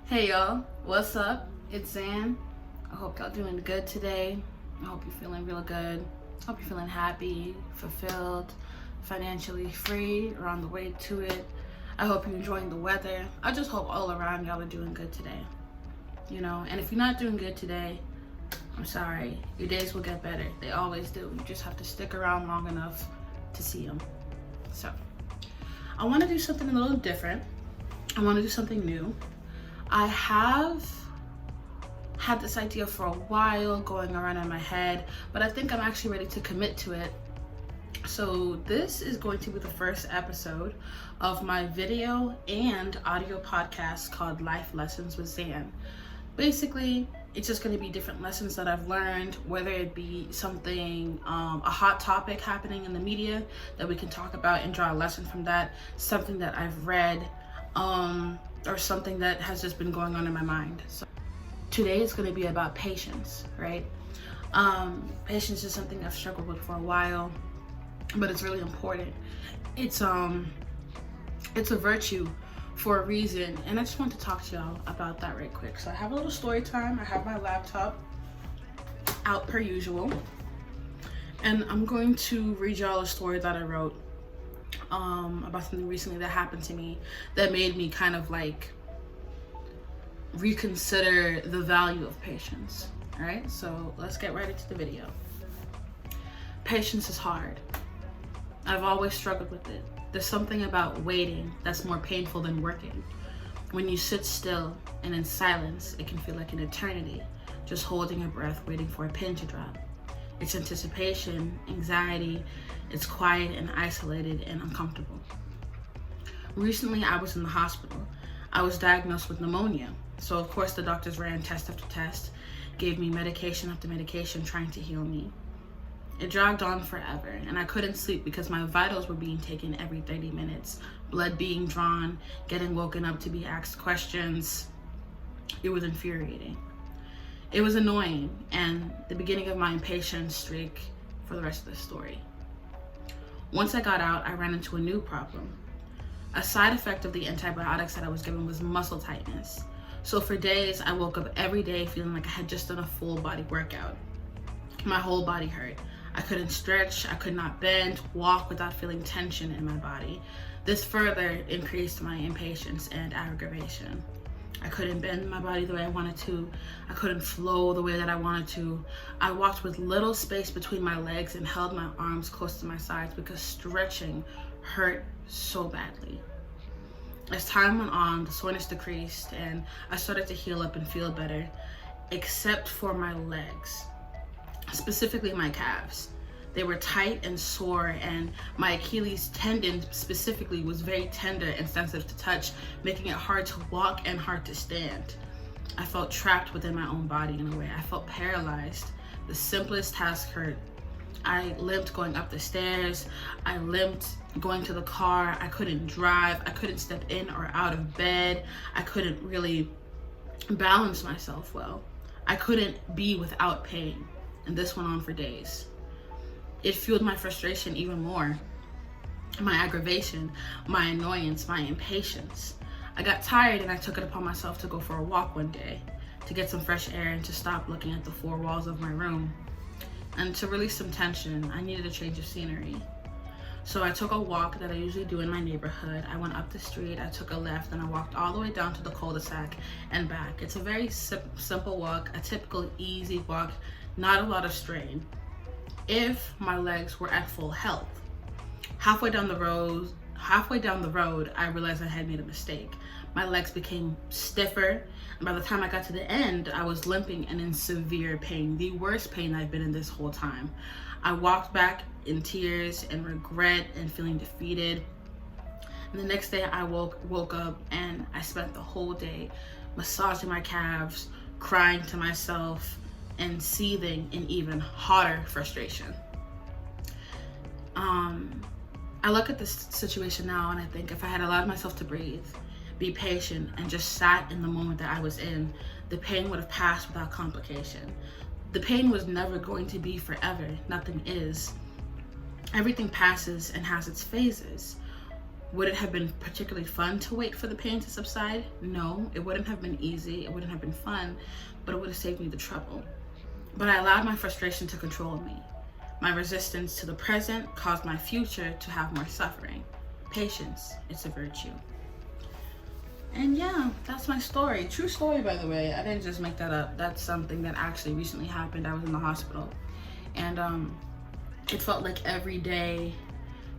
Hey y'all, what's up? It's Zan. I hope y'all doing good today. I hope you're feeling real good. I hope you're feeling happy, fulfilled, financially free, or on the way to it. I hope you're enjoying the weather. I just hope all around y'all are doing good today. And if you're not doing good today, I'm sorry. Your days will get better. They always do. You just have to stick around long enough to see them. So, I want to do something a little different. I want to do something new. I have had this idea for a while going around in my head, but I think I'm actually ready to commit to it. So this is going to be the first episode of my video and audio podcast called Life Lessons with Zan. Basically, it's just going to be different lessons that I've learned, whether it be something, a hot topic happening in the media that we can talk about and draw a lesson from that, something that I've read, or something that has just been going on in my mind. So today is going to be about patience, right? Patience is something I've struggled with for a while, but it's really important. It's a virtue for a reason, and I just want to talk to y'all about that right quick. So I have a little story time. I have my laptop out per usual, and I'm going to read y'all a story that I wrote about something recently that happened to me that made me kind of like reconsider the value of patience. All right, so let's get right into the video. Patience is hard. I've always struggled with it. There's something about waiting that's more painful than working. When you sit still and in silence, it can feel like an eternity, just holding your breath, waiting for a pin to drop. It's anticipation, anxiety, it's quiet and isolated and uncomfortable. Recently, I was in the hospital. I was diagnosed with pneumonia. So of course the doctors ran test after test, gave me medication after medication trying to heal me. It dragged on forever, and I couldn't sleep because my vitals were being taken every 30 minutes, blood being drawn, getting woken up to be asked questions. It was infuriating. It was annoying, and the beginning of my impatience streak for the rest of the story. Once I got out, I ran into a new problem. A side effect of the antibiotics that I was given was muscle tightness. So for days, I woke up every day feeling like I had just done a full body workout. My whole body hurt. I couldn't stretch, I could not bend, walk without feeling tension in my body. This further increased my impatience and aggravation. I couldn't bend my body the way I wanted to. I couldn't flow the way that I wanted to. I walked with little space between my legs and held my arms close to my sides because stretching hurt so badly. As time went on, the soreness decreased and I started to heal up and feel better, except for my legs, specifically my calves. They were tight and sore, and my Achilles tendon specifically was very tender and sensitive to touch, making it hard to walk and hard to stand. I felt trapped within my own body in a way. I felt paralyzed. The simplest task hurt. I limped going up the stairs. I limped going to the car. I couldn't drive. I couldn't step in or out of bed. I couldn't really balance myself well. I couldn't be without pain. And this went on for days. It fueled my frustration even more, my aggravation, my annoyance, my impatience. I got tired and I took it upon myself to go for a walk one day, to get some fresh air and to stop looking at the four walls of my room. And to release some tension, I needed a change of scenery. So I took a walk that I usually do in my neighborhood. I went up the street, I took a left, and I walked all the way down to the cul-de-sac and back. It's a very simple walk, a typical easy walk, not a lot of strain, if my legs were at full health. Halfway down the road, I realized I had made a mistake. My legs became stiffer, and by the time I got to the end, I was limping and in severe pain, the worst pain I've been in this whole time. I walked back in tears and regret and feeling defeated. And the next day I woke up and I spent the whole day massaging my calves, crying to myself, and seething in even hotter frustration. I look at this situation now and I think if I had allowed myself to breathe, be patient, and just sat in the moment that I was in, the pain would have passed without complication. The pain was never going to be forever. Nothing is. Everything passes and has its phases. Would it have been particularly fun to wait for the pain to subside? No, it wouldn't have been easy. It wouldn't have been fun, but it would have saved me the trouble. But I allowed my frustration to control me. My resistance to the present caused my future to have more suffering. Patience, it's a virtue. And yeah, that's my story. True story, by the way. I didn't just make that up. That's something that actually recently happened. I was in the hospital, and it felt like every day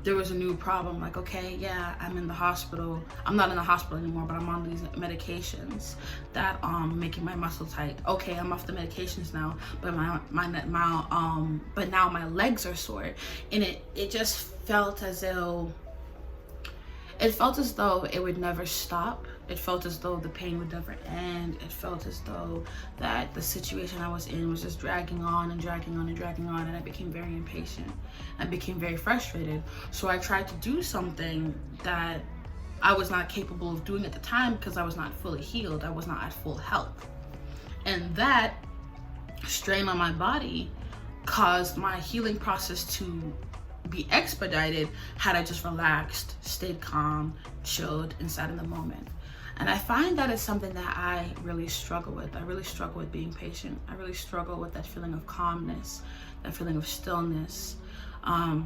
there was a new problem. Like, okay, yeah, I'm in the hospital. I'm not in the hospital anymore, but I'm on these medications that making my muscle tight. Okay, I'm off the medications now, but but now my legs are sore, and it just felt as though it would never stop. It felt as though the pain would never end. It felt as though that the situation I was in was just dragging on and dragging on and dragging on, and I became very impatient. I became very frustrated. So I tried to do something that I was not capable of doing at the time because I was not fully healed. I was not at full health. And that strain on my body caused my healing process to be expedited had I just relaxed, stayed calm, chilled, and sat in the moment. And I find that is something that I really struggle with. I really struggle with being patient. I really struggle with that feeling of calmness, that feeling of stillness. I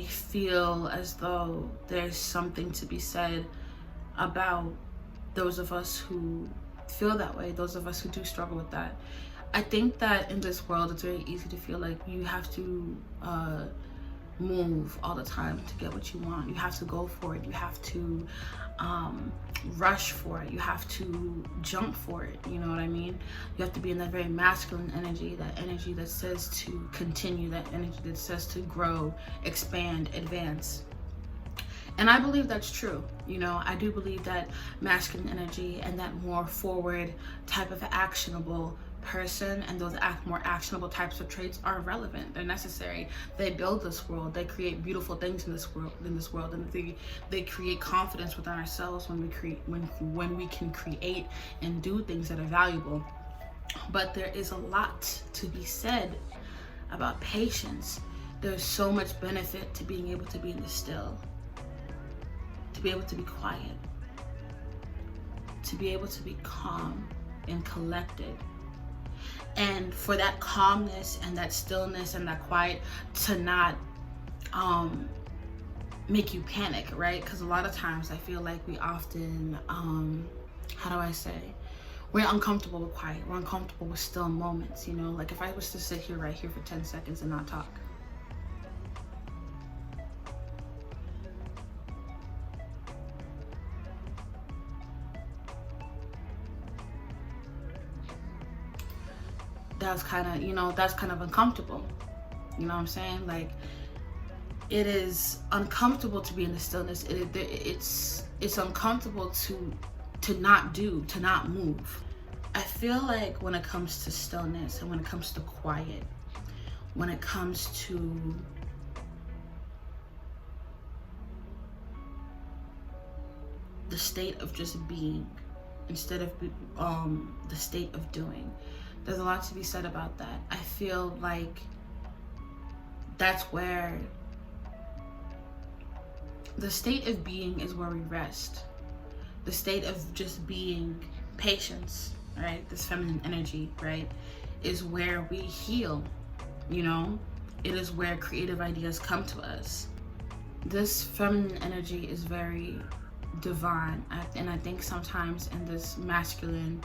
feel as though there's something to be said about those of us who feel that way, those of us who do struggle with that. I think that in this world, it's very easy to feel like you have to move all the time to get what you want. You have to go for it. You have to rush for it. You have to jump for it. You know what I mean? You have to be in that very masculine energy, that energy that says to continue, that energy that says to grow, expand, advance. And I believe that's true. You know, I do believe that masculine energy and that more forward type of actionable person and those more actionable types of traits are relevant. They're necessary. They build this world. They create beautiful things in this world, and they create confidence within ourselves when we can create and do things that are valuable. But there is a lot to be said about patience. There's so much benefit to being able to be in the still, to be able to be quiet, to be able to be calm and collected. And for that calmness and that stillness and that quiet to not make you panic, right? Because a lot of times I feel like we often, we're uncomfortable with quiet. We're uncomfortable with still moments, you know? Like if I was to sit here right here for 10 seconds and not talk, that's kind of uncomfortable. You know what I'm saying? Like, it is uncomfortable to be in the stillness. It's uncomfortable to not do, to not move. I feel like when it comes to stillness and when it comes to quiet, when it comes to the state of just being instead of the state of doing, there's a lot to be said about that. I feel like that's where the state of being is where we rest. The state of just being, patience, right? This feminine energy, right? Is where we heal, you know? It is where creative ideas come to us. This feminine energy is very divine. And I think sometimes in this masculine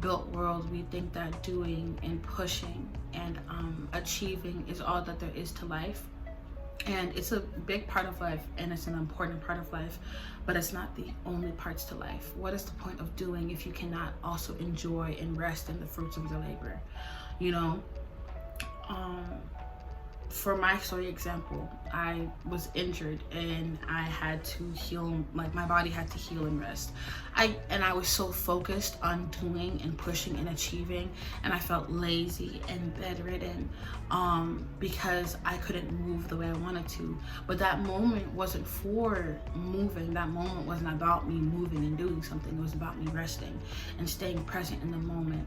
built world, we think that doing and pushing and achieving is all that there is to life. And it's a big part of life, and it's an important part of life, but it's not the only parts to life. What is the point of doing if you cannot also enjoy and rest in the fruits of your labor? You know, for my story example, I was injured and I had to heal, like my body had to heal and rest. I was so focused on doing and pushing and achieving, and I felt lazy and bedridden because I couldn't move the way I wanted to. But that moment wasn't for moving. That moment wasn't about me moving and doing something. It was about me resting and staying present in the moment.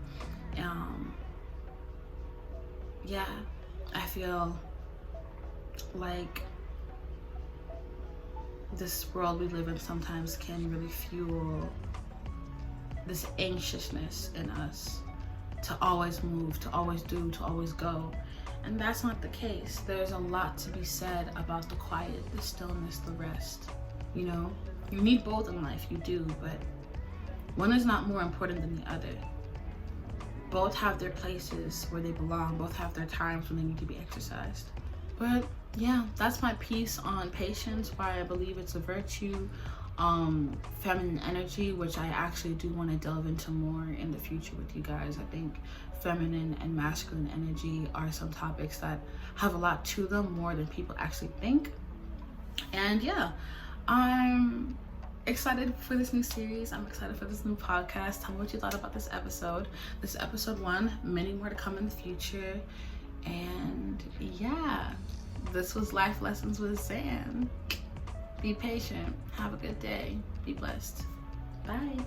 Yeah, I feel like this world we live in sometimes can really fuel this anxiousness in us to always move, to always do, to always go. And that's not the case. There's a lot to be said about the quiet, the stillness, the rest. You know, you need both in life, you do, but one is not more important than the other. Both have their places where they belong, both have their times when they need to be exercised. But yeah, that's my piece on patience, why I believe it's a virtue, feminine energy, which I actually do want to delve into more in the future with you guys. I think feminine and masculine energy are some topics that have a lot to them, more than people actually think. And yeah, I'm excited for this new series. I'm excited for this new podcast. Tell me what you thought about this episode. This is episode 1, many more to come in the future. And yeah, this was Life Lessons with Zan. Be patient. Have a good day. Be blessed. Bye.